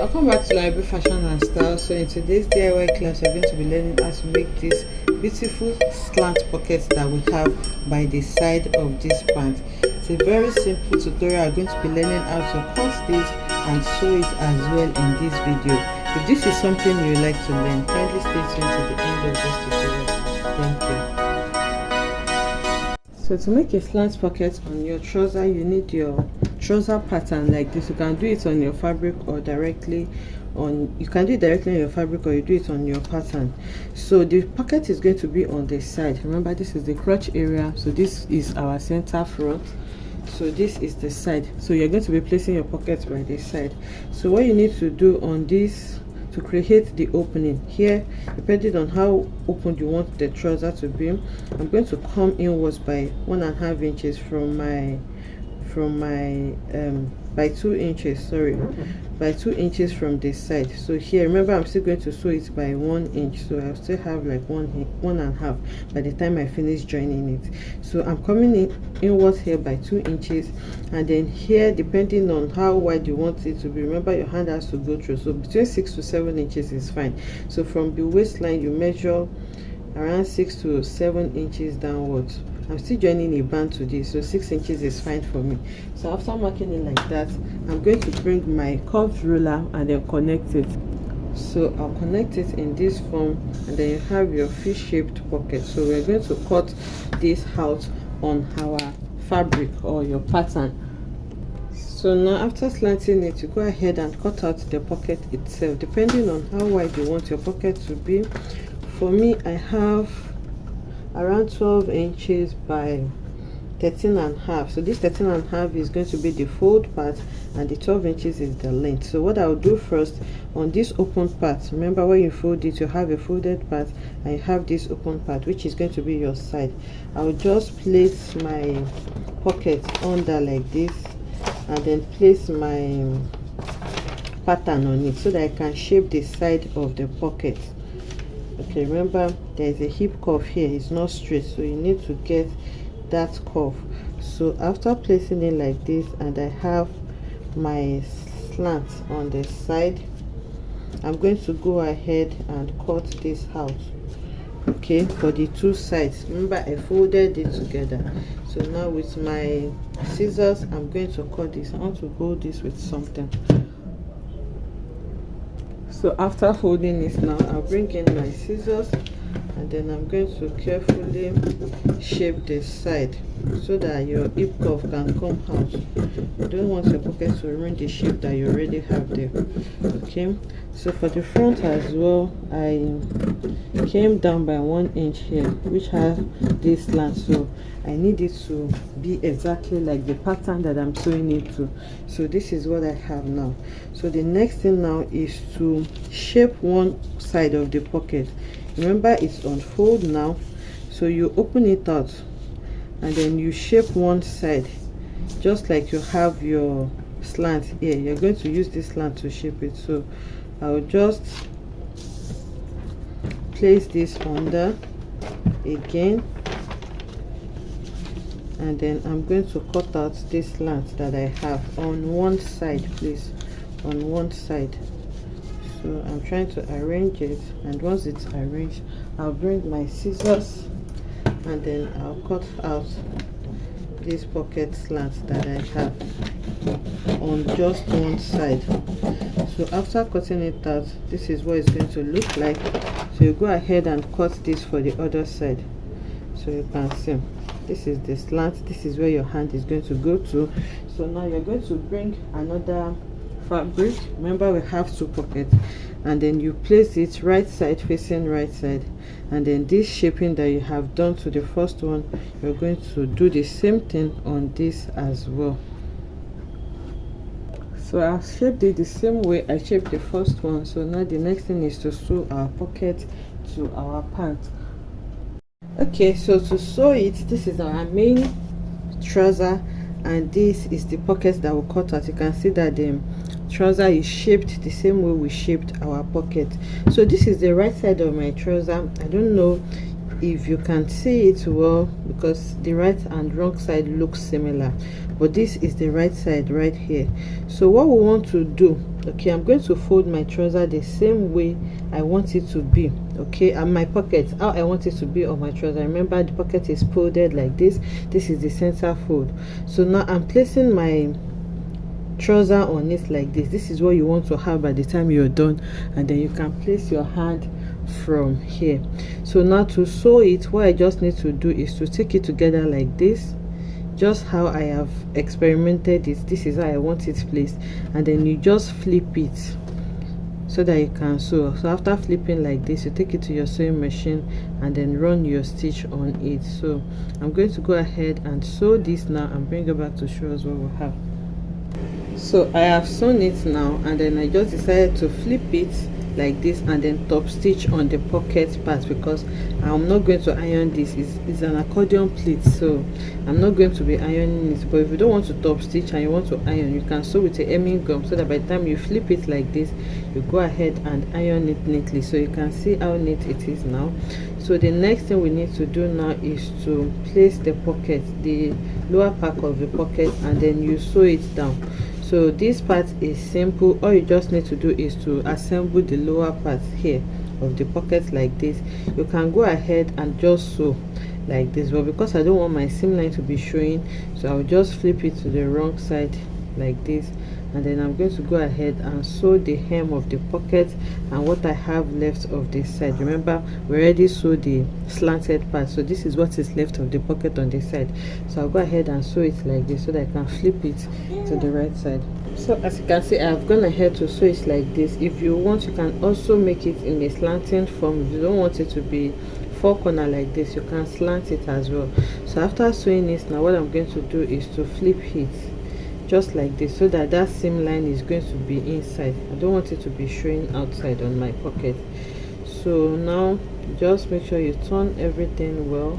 Welcome back to Library Fashion and Style. So in today's DIY class, we're going to be learning how to make this beautiful slant pockets that we have by the side of this pant. It's a very simple tutorial. I'm going to be learning how to cut this and sew it as well in this video. If this is something you like to learn, kindly stay tuned to the end of this tutorial. Thank you. So to make a slant pocket on your trouser, you need your trouser pattern like this. You can do it on your fabric or directly on, you can do it directly on your fabric, or you do it on your pattern. So the pocket is going to be on the side. Remember, this is the crotch area, so this is our center front, so this is the side. So you're going to be placing your pocket by the side. So what you need to do on this to create the opening here, depending on how open you want the trouser to be, I'm going to come inwards by 1.5 inches from my by 2 inches, sorry, by 2 inches from this side. So here, remember, I'm still going to sew it by 1 inch, so I'll still have like 1.5 by the time I finish joining it. So I'm coming inwards here by 2 inches, and then here, depending on how wide you want it to be, remember your hand has to go through, so between 6 to 7 inches is fine. So from the waistline, you measure around 6 to 7 inches downwards. I'm still joining a band to this, so 6 inches is fine for me. So after marking it like that, I'm going to bring my curved ruler and then connect it. So I'll connect it in this form, and then you have your fish-shaped pocket. So we're going to cut this out on our fabric or your pattern. So now, after slanting it, you go ahead and cut out the pocket itself, depending on how wide you want your pocket to be. For me, I have around 12 inches by 13.5. So this 13.5 is going to be the fold part, and the 12 inches is the length. So what I'll do first, on this open part, remember when you fold it, you have a folded part and you have this open part, which is going to be your side. I'll just place my pocket under like this, and then place my pattern on it so that I can shape the side of the pocket. Okay, remember there is a hip curve here, it's not straight, so you need to get that curve. So after placing it like this, and I have my slant on the side, I'm going to go ahead and cut this out, okay, for the two sides. Remember, I folded it together. So now with my scissors, I'm going to cut this. I want to hold this with something. So after folding it, now I'll bring in my scissors, and then I'm going to carefully shape the side so that your hip curve can come out. You don't want your pocket to ruin the shape that you already have there. Okay, so for the front as well, I came down by 1 inch here, which has this slant, so I need it to be exactly like the pattern that I'm sewing it to. So this is what I have now. So the next thing now is to shape one side of the pocket. Remember, it's on fold now, so you open it out and then you shape one side just like you have your slant here. You're going to use this slant to shape it. So I'll just place this under again, and then I'm going to cut out this slant that I have on one side, please, on one side. So I'm trying to arrange it, and once it's arranged, I'll bring my scissors and then I'll cut out this pocket slant that I have on just one side. So after cutting it out, this is what it's going to look like. So you go ahead and cut this for the other side. So you can see, this is the slant, this is where your hand is going to go to. So now you're going to bring another fabric. Remember, we have two pockets, and then you place it right side facing right side, and then this shaping that you have done to the first one, you're going to do the same thing on this as well. So I've shaped it the same way I shaped the first one. So now the next thing is to sew our pocket to our pant. Okay, so to sew it, this is our main trouser, and this is the pocket that we cut out. You can see that the trouser is shaped the same way we shaped our pocket. So this is the right side of my trouser. I don't know if you can see it well because the right and wrong side looks similar, but this is the right side right here. So what we want to do Okay, I'm going to fold my trouser the same way I want it to be. Okay, and my pocket, how I want it to be on my trouser. Remember, the pocket is folded like this. This is the center fold. So now I'm placing my trouser on it like this. This is what you want to have by the time you're done, and then you can place your hand from here. So now to sew it, what I just need to do is to take it together like this, just how I have experimented it. This is how I want it placed, and then you just flip it so that you can sew. So after flipping like this, you take it to your sewing machine and then run your stitch on it. So I'm going to go ahead and sew this now and bring it back to show us what we have. So I have sewn it now, and then I just decided to flip it like this and then top stitch on the pocket part, because I'm not going to iron this. It's an accordion pleat, so I'm not going to be ironing it. But if you don't want to top stitch and you want to iron, you can sew with a hemming gum, so that by the time you flip it like this, you go ahead and iron it neatly. So you can see how neat it is now. So the next thing we need to do now is to place the pocket, the lower part of the pocket, and then you sew it down. So this part is simple. All you just need to do is to assemble the lower part here of the pocket like this. You can go ahead and just sew like this, but because I don't want my seam line to be showing, so I'll just flip it to the wrong side like this, and then I'm going to go ahead and sew the hem of the pocket and what I have left of this side. Remember, we already sewed the slanted part, so this is what is left of the pocket on this side. So I'll go ahead and sew it like this so that I can flip it to the right side. So as you can see, I've gone ahead to sew it like this. If you want, you can also make it in a slanting form. If you don't want it to be four corner like this, you can slant it as well. So after sewing this, now what I'm going to do is to flip it just like this, so that that seam line is going to be inside. I don't want it to be showing outside on my pocket. So now just make sure you turn everything well,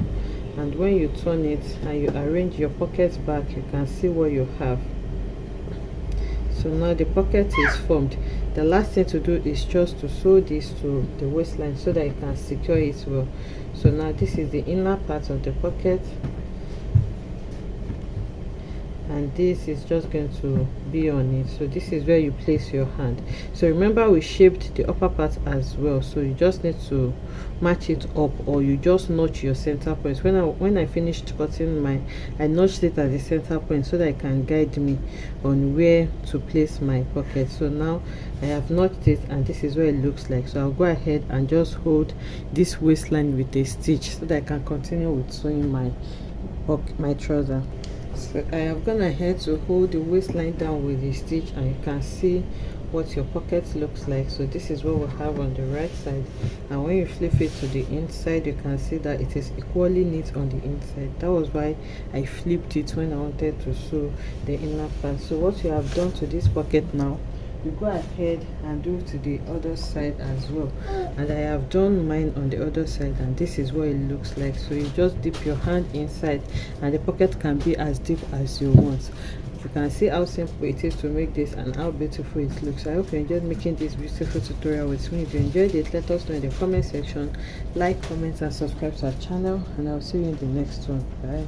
and when you turn it and you arrange your pockets back, you can see what you have. So now the pocket is formed. The last thing to do is just to sew this to the waistline so that you can secure it well. So now this is the inner part of the pocket, and this is just going to be on it. So this is where you place your hand. So remember, we shaped the upper part as well, so you just need to match it up, or you just notch your center point. When I finished cutting mine, I notched it at the center point so that it can guide me on where to place my pocket. So now I have notched it, and this is what it looks like. So I'll go ahead and just hold this waistline with a stitch so that I can continue with sewing my trouser. So I have gone ahead to hold the waistline down with the stitch, and you can see what your pocket looks like. So this is what we have on the right side, and when you flip it to the inside, you can see that it is equally neat on the inside. That was why I flipped it when I wanted to sew the inner part. So what you have done to this pocket now, you go ahead and do to the other side as well, and I have done mine on the other side, and this is what it looks like. So you just dip your hand inside, and the pocket can be as deep as you want. You can see how simple it is to make this and how beautiful it looks. I hope you enjoyed making this beautiful tutorial with me. If you enjoyed it, let us know in the comment section. Like, comment and subscribe to our channel, and I'll see you in the next one. Bye.